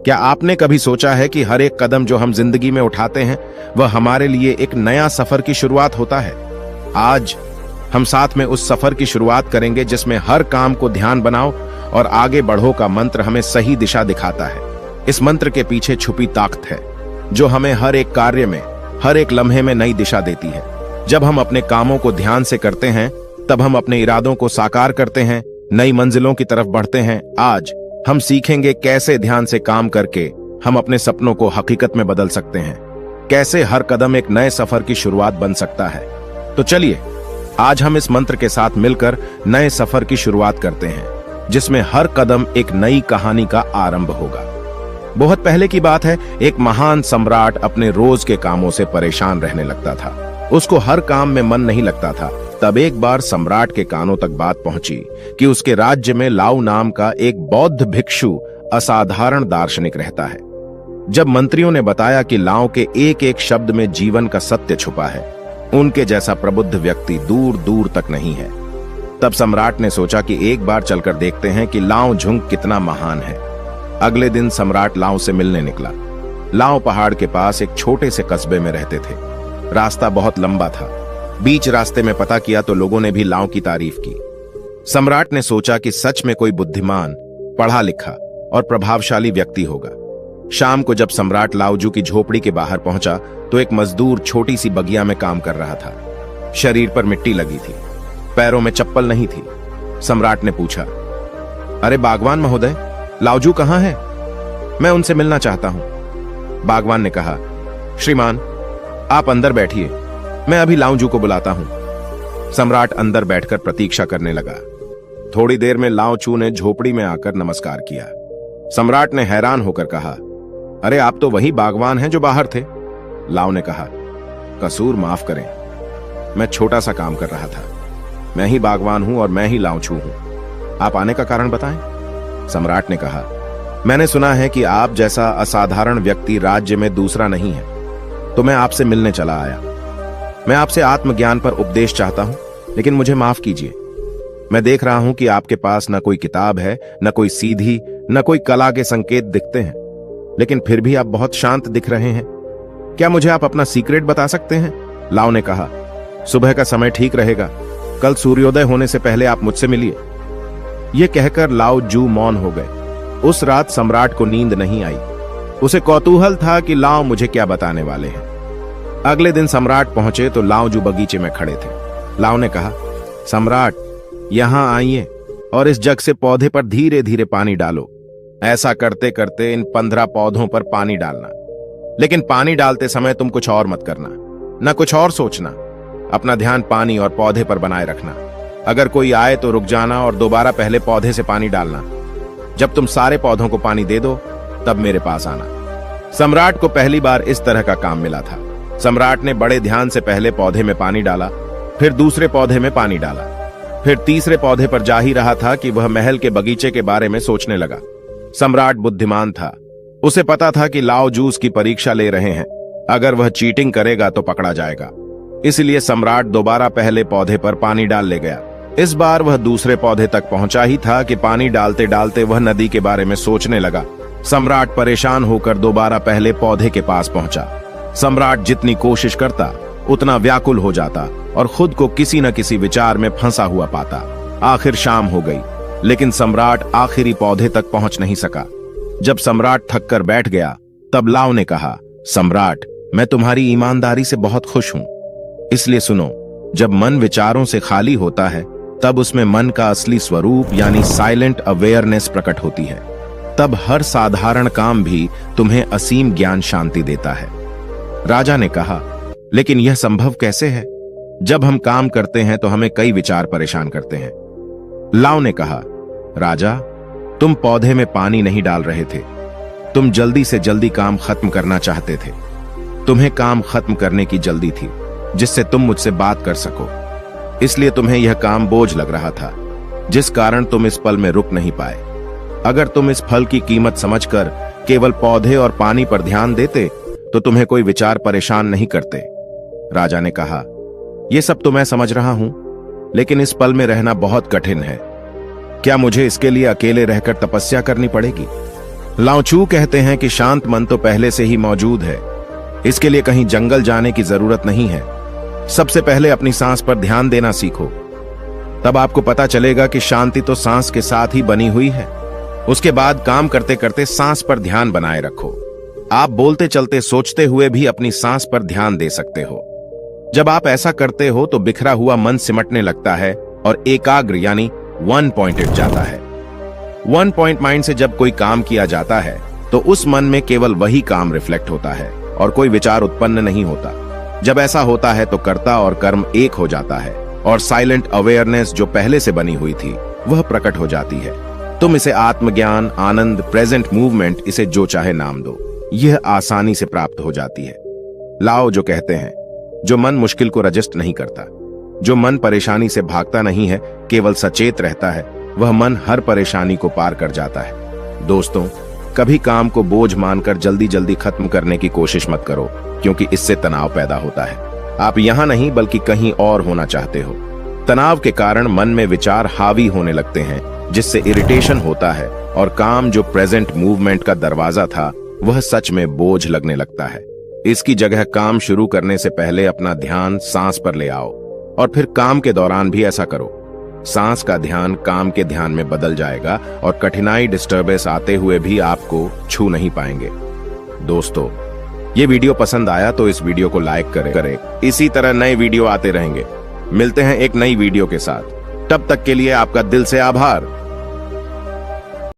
क्या आपने कभी सोचा है कि हर एक कदम जो हम जिंदगी में उठाते हैं वह हमारे लिए एक नया सफर की शुरुआत होता है। आज हम साथ में उस सफर की शुरुआत करेंगे जिसमें हर काम को ध्यान बनाओ और आगे बढ़ो का मंत्र हमें सही दिशा दिखाता है। इस मंत्र के पीछे छुपी ताकत है जो हमें हर एक कार्य में, हर एक लम्हे में नई दिशा देती है। जब हम अपने कामों को ध्यान से करते हैं तब हम अपने इरादों को साकार करते हैं, नई मंजिलों की तरफ बढ़ते हैं। आज हम सीखेंगे कैसे ध्यान से काम करके हम अपने सपनों को हकीकत में बदल सकते हैं, कैसे हर कदम एक नए सफर की शुरुआत बन सकता है। तो चलिए आज हम इस मंत्र के साथ मिलकर नए सफर की शुरुआत करते हैं जिसमें हर कदम एक नई कहानी का आरंभ होगा। बहुत पहले की बात है, एक महान सम्राट अपने रोज के कामों से परेशान रहने लगता था। उसको हर काम में मन नहीं लगता था। तब एक बार सम्राट के कानों तक बात पहुंची कि उसके राज्य में लाओ नाम का एक बौद्ध भिक्षु असाधारण दार्शनिक रहता है। जब मंत्रियों ने बताया कि लाओ के एक एक शब्द में जीवन का सत्य छुपा है, उनके जैसा प्रबुद्ध व्यक्ति दूर दूर तक नहीं है, तब सम्राट ने सोचा कि एक बार चलकर देखते हैं कि लाओ झुंग कितना महान है। अगले दिन सम्राट लाओ से मिलने निकला। लाओ पहाड़ के पास एक छोटे से कस्बे में रहते थे। रास्ता बहुत लंबा था। बीच रास्ते में पता किया तो लोगों ने भी लाओ की तारीफ की। सम्राट ने सोचा कि सच में कोई बुद्धिमान, पढ़ा लिखा और प्रभावशाली व्यक्ति होगा। शाम को जब सम्राट लाओजू की झोपड़ी के बाहर पहुंचा तो एक मजदूर छोटी सी बगिया में काम कर रहा था। शरीर पर मिट्टी लगी थी, पैरों में चप्पल नहीं थी। सम्राट ने पूछा, अरे बागवान महोदय, लाओजू कहां है? मैं उनसे मिलना चाहता हूं। बागवान ने कहा, श्रीमान आप अंदर बैठिए, मैं अभी लाओजू को बुलाता हूं। सम्राट अंदर बैठकर प्रतीक्षा करने लगा। थोड़ी देर में लाओजू ने झोपड़ी में आकर नमस्कार किया। सम्राट ने हैरान होकर कहा, अरे आप तो वही बागवान हैं जो बाहर थे। लाओ ने कहा, कसूर माफ करें, मैं छोटा सा काम कर रहा था। मैं ही बागवान हूं और मैं ही लाओजू हूं। आप आने का कारण बताएं। सम्राट ने कहा, मैंने सुना है कि आप जैसा असाधारण व्यक्ति राज्य में दूसरा नहीं है, तो मैं आपसे मिलने चला आया। मैं आपसे आत्मज्ञान पर उपदेश चाहता हूं, लेकिन मुझे माफ कीजिए। मैं देख रहा हूं कि आपके पास न कोई किताब है, न कोई सीधी, न कोई कला के संकेत दिखते हैं, लेकिन फिर भी आप बहुत शांत दिख रहे हैं। क्या मुझे आप अपना सीक्रेट बता सकते हैं? लाओ ने कहा, सुबह का समय ठीक रहेगा, कल सूर्योदय होने से पहले आप मुझसे मिलिए। यह कहकर लाओजू मौन हो गए। उस रात सम्राट को नींद नहीं आई। उसे कौतूहल था कि लाओ मुझे क्या बताने वाले हैं। अगले दिन सम्राट पहुंचे तो लाओजू बगीचे में खड़े थे। लाओ ने कहा, सम्राट यहां आइए और इस जग से पौधे पर धीरे धीरे पानी डालो। ऐसा करते करते इन 15 पौधों पर पानी डालना, लेकिन पानी डालते समय तुम कुछ और मत करना, न कुछ और सोचना। अपना ध्यान पानी और पौधे पर बनाए रखना। अगर कोई आए तो रुक जाना और दोबारा पहले पौधे से पानी डालना। जब तुम सारे पौधों को पानी दे दो तब मेरे पास आना। सम्राट को पहली बार इस तरह का काम मिला था। सम्राट ने बड़े ध्यान से पहले पौधे में पानी डाला, फिर दूसरे पौधे में पानी डाला, फिर तीसरे पौधे पर जा ही रहा था कि वह महल के बगीचे के बारे में सोचने लगा। सम्राट बुद्धिमान था। उसे पता था कि लाओजू की परीक्षा ले रहे हैं। अगर वह चीटिंग करेगा तो पकड़ा जाएगा। इसलिए सम्राट दोबारा पहले पौधे पर पानी डाल ले गया। इस बार वह दूसरे पौधे तक पहुंचा ही था कि पानी डालते डालते वह नदी के बारे में सोचने लगा। सम्राट परेशान होकर दोबारा पहले पौधे के पास पहुंचा। सम्राट जितनी कोशिश करता उतना व्याकुल हो जाता और खुद को किसी न किसी विचार में फंसा हुआ पाता। आखिर शाम हो गई, लेकिन सम्राट आखिरी पौधे तक पहुंच नहीं सका। जब सम्राट थक कर बैठ गया तब लाओ ने कहा, सम्राट मैं तुम्हारी ईमानदारी से बहुत खुश हूं, इसलिए सुनो, जब मन विचारों से खाली होता है तब उसमें मन का असली स्वरूप यानी साइलेंट अवेयरनेस प्रकट होती है। तब हर साधारण काम भी तुम्हें असीम ज्ञान शांति देता है। राजा ने कहा, लेकिन यह संभव कैसे है? जब हम काम करते हैं तो हमें कई विचार परेशान करते हैं। लाओ ने कहा, राजा तुम पौधे में पानी नहीं डाल रहे थे, तुम जल्दी से जल्दी काम खत्म करना चाहते थे। तुम्हें काम खत्म करने की जल्दी थी जिससे तुम मुझसे बात कर सको, इसलिए तुम्हें यह काम बोझ लग रहा था, जिस कारण तुम इस पल में रुक नहीं पाए। अगर तुम इस फल की कीमत समझकर केवल पौधे और पानी पर ध्यान देते तो तुम्हें कोई विचार परेशान नहीं करते। राजा ने कहा, यह सब तो मैं समझ रहा हूं, लेकिन इस पल में रहना बहुत कठिन है। क्या मुझे इसके लिए अकेले रहकर तपस्या करनी पड़ेगी? लाओ त्सु कहते हैं कि शांत मन तो पहले से ही मौजूद है। इसके लिए कहीं जंगल जाने की जरूरत नहीं है। सबसे पहले अपनी सांस पर ध्यान देना सीखो। तब आपको पता चलेगा कि शांति तो सांस के साथ ही बनी हुई है। उसके बाद काम करते करते सांस पर ध्यान बनाए रखो। आप बोलते चलते सोचते हुए भी अपनी सांस पर ध्यान दे सकते हो। जब आप ऐसा करते हो तो बिखरा हुआ मन सिमटने लगता है और एकाग्र यानी वन पॉइंटेड जाता है। वन पॉइंट माइंड से जब कोई काम किया जाता है तो उस मन में केवल वही काम रिफ्लेक्ट होता है और कोई विचार उत्पन्न नहीं होता। जब ऐसा होता है तो कर्ता और कर्म एक हो जाता है और साइलेंट अवेयरनेस जो पहले से बनी हुई थी वह प्रकट हो जाती है। तुम इसे आत्मज्ञान, आनंद, प्रेजेंट मूवमेंट, इसे जो चाहे नाम दो, यह आसानी से प्राप्त हो जाती है। लाओ जो कहते हैं, जो मन मुश्किल को रजिस्ट नहीं करता, जो मन परेशानी से भागता नहीं है, केवल सचेत रहता है, वह मन हर परेशानी को पार कर जाता है। दोस्तों, कभी काम को बोझ मानकर जल्दी जल्दी खत्म करने की कोशिश मत करो, क्योंकि इससे तनाव पैदा होता है। आप यहां नहीं बल्कि कहीं और होना चाहते हो। तनाव के कारण मन में विचार हावी होने लगते हैं, जिससे इरिटेशन होता है और काम जो प्रेजेंट मूवमेंट का दरवाजा था वह सच में बोझ लगने लगता है। इसकी जगह काम शुरू करने से पहले अपना ध्यान सांस पर ले आओ और फिर काम के दौरान भी ऐसा करो। सांस का ध्यान काम के ध्यान में बदल जाएगा और कठिनाई, डिस्टर्बेंस आते हुए भी आपको छू नहीं पाएंगे। दोस्तों, ये वीडियो पसंद आया तो इस वीडियो को लाइक करें। इसी तरह नए वीडियो आते रहेंगे। मिलते हैं एक नई वीडियो के साथ। तब तक के लिए आपका दिल से आभार।